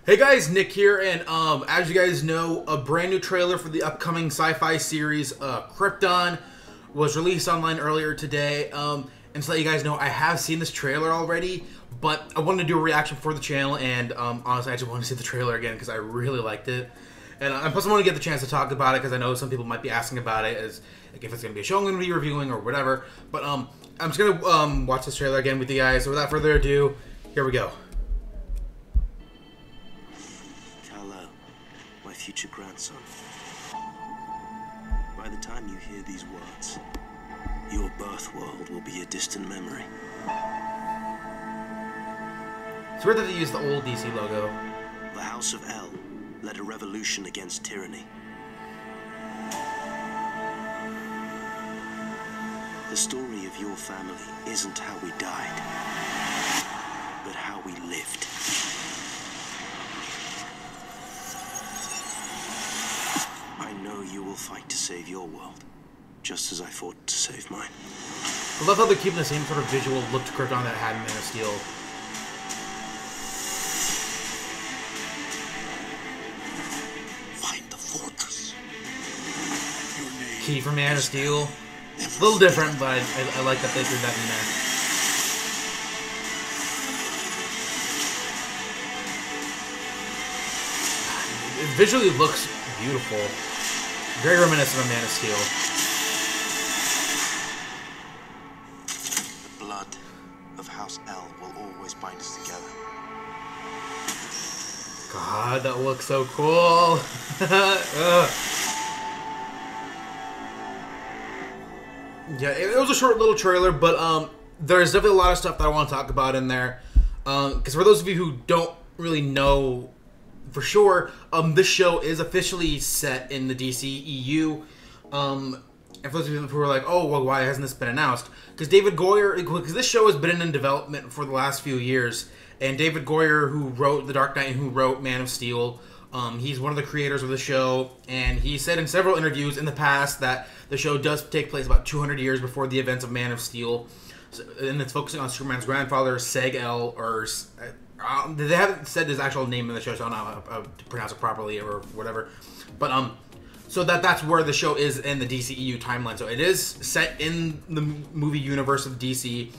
Hey guys, Nick here, and as you guys know, a brand new trailer for the upcoming sci-fi series Krypton was released online earlier today. And to let you guys know, I have seen this trailer already, but I wanted to do a reaction for the channel, and honestly, I just wanted to see the trailer again because I really liked it. And plus, I want to get the chance to talk about it because I know some people might be asking about it, as like if it's going to be a show I'm going to be reviewing or whatever. But I'm just going to watch this trailer again with you guys. So without further ado, here we go. My future grandson. By the time you hear these words, your birth world will be a distant memory. It's weird that they use the old DC logo. The House of El led a revolution against tyranny. The story of your family isn't how we died, but how we lived. I know you will fight to save your world, just as I fought to save mine. I love how they're keeping the same sort of visual look to Krypton that had in Man of Steel. Find the fortress. Key for Man of Steel. A little different, but I like that they threw that in there. It visually looks beautiful. Very reminiscent of Man of Steel. The blood of House El will always bind us together. God, that looks so cool. Yeah, it was a short little trailer, but there's definitely a lot of stuff that I want to talk about in there. Because for those of you who don't really know for sure, this show is officially set in the DCEU. And for those of you who are like, oh, well, why hasn't this been announced? Because David Goyer, because this show has been in development for the last few years, and David Goyer, who wrote The Dark Knight and who wrote Man of Steel, he's one of the creators of the show, and he said in several interviews in the past that the show does take place about 200 years before the events of Man of Steel, and it's focusing on Superman's grandfather, Seg-El, or they haven't said his actual name in the show, so I don't know how to pronounce it properly or whatever. But so that's where the show is in the DCEU timeline. So it is set in the movie universe of DC,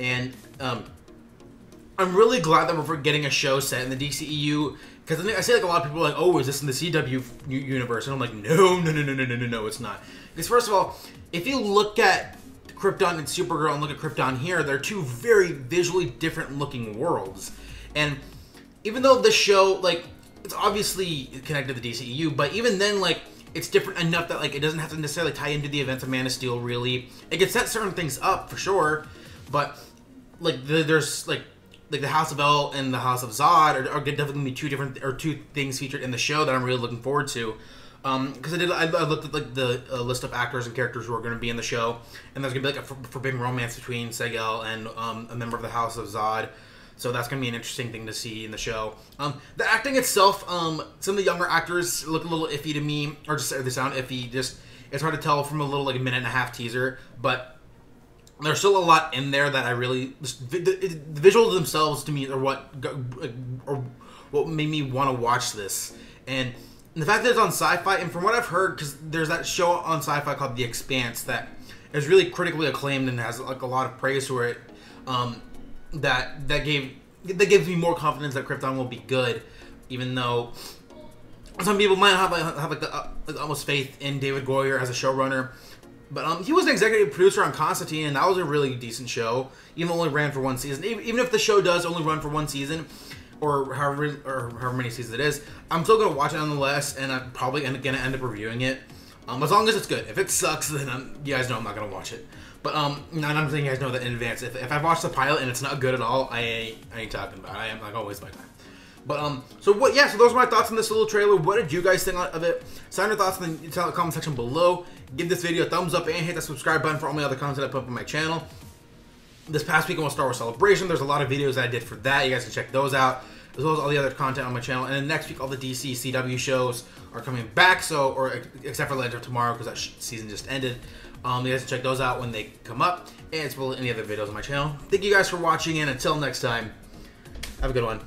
and I'm really glad that we're getting a show set in the DCEU, because I see like a lot of people are like, oh, is this in the CW universe? And I'm like, no, it's not. Because first of all, if you look at Krypton and Supergirl and look at Krypton here, they're two very visually different looking worlds. And even though the show, like, it's obviously connected to the DCEU, but even then, like, it's different enough that, like, it doesn't have to necessarily tie into the events of Man of Steel, really. It can set certain things up, for sure, but, like, there's, like, the House of El and the House of Zod are definitely two things featured in the show that I'm really looking forward to. Because I looked at, like, the list of actors and characters who are going to be in the show, and there's going to be, like, a forbidden romance between Seg-El and a member of the House of Zod. So that's going to be an interesting thing to see in the show. The acting itself, some of the younger actors look a little iffy to me, or just they sound iffy. Just it's hard to tell from a little, like, a minute and a half teaser, but there's still a lot in there that I really the visuals themselves to me are what made me want to watch this. And the fact that it's on SyFy, and from what I've heard, because there's that show on SyFy called The Expanse that is really critically acclaimed and has, like, a lot of praise for it. That gives me more confidence that Krypton will be good, even though some people might have almost faith in David Goyer as a showrunner. But he was an executive producer on Constantine, and that was a really decent show, even though it only ran for one season. Even if the show does only run for one season, or however many seasons it is, I'm still gonna watch it nonetheless, and I'm probably gonna end up reviewing it. As long as it's good. If it sucks, then you guys know I'm not gonna watch it. But I'm letting you guys know that in advance. If I watch the pilot and it's not good at all, I ain't talking about it. I am not gonna waste my time. But so those are my thoughts on this little trailer. What did you guys think of it? Sign your thoughts in the comment section below. Give this video a thumbs up and hit that subscribe button for all my other content I put up on my channel. This past week on Star Wars Celebration, there's a lot of videos that I did for that. You guys can check those out, as well as all the other content on my channel. And then next week, all the DC CW shows are coming back. Except for Legend of Tomorrow, because that season just ended. You guys can check those out when they come up, and as well as any other videos on my channel. Thank you guys for watching, and until next time, have a good one.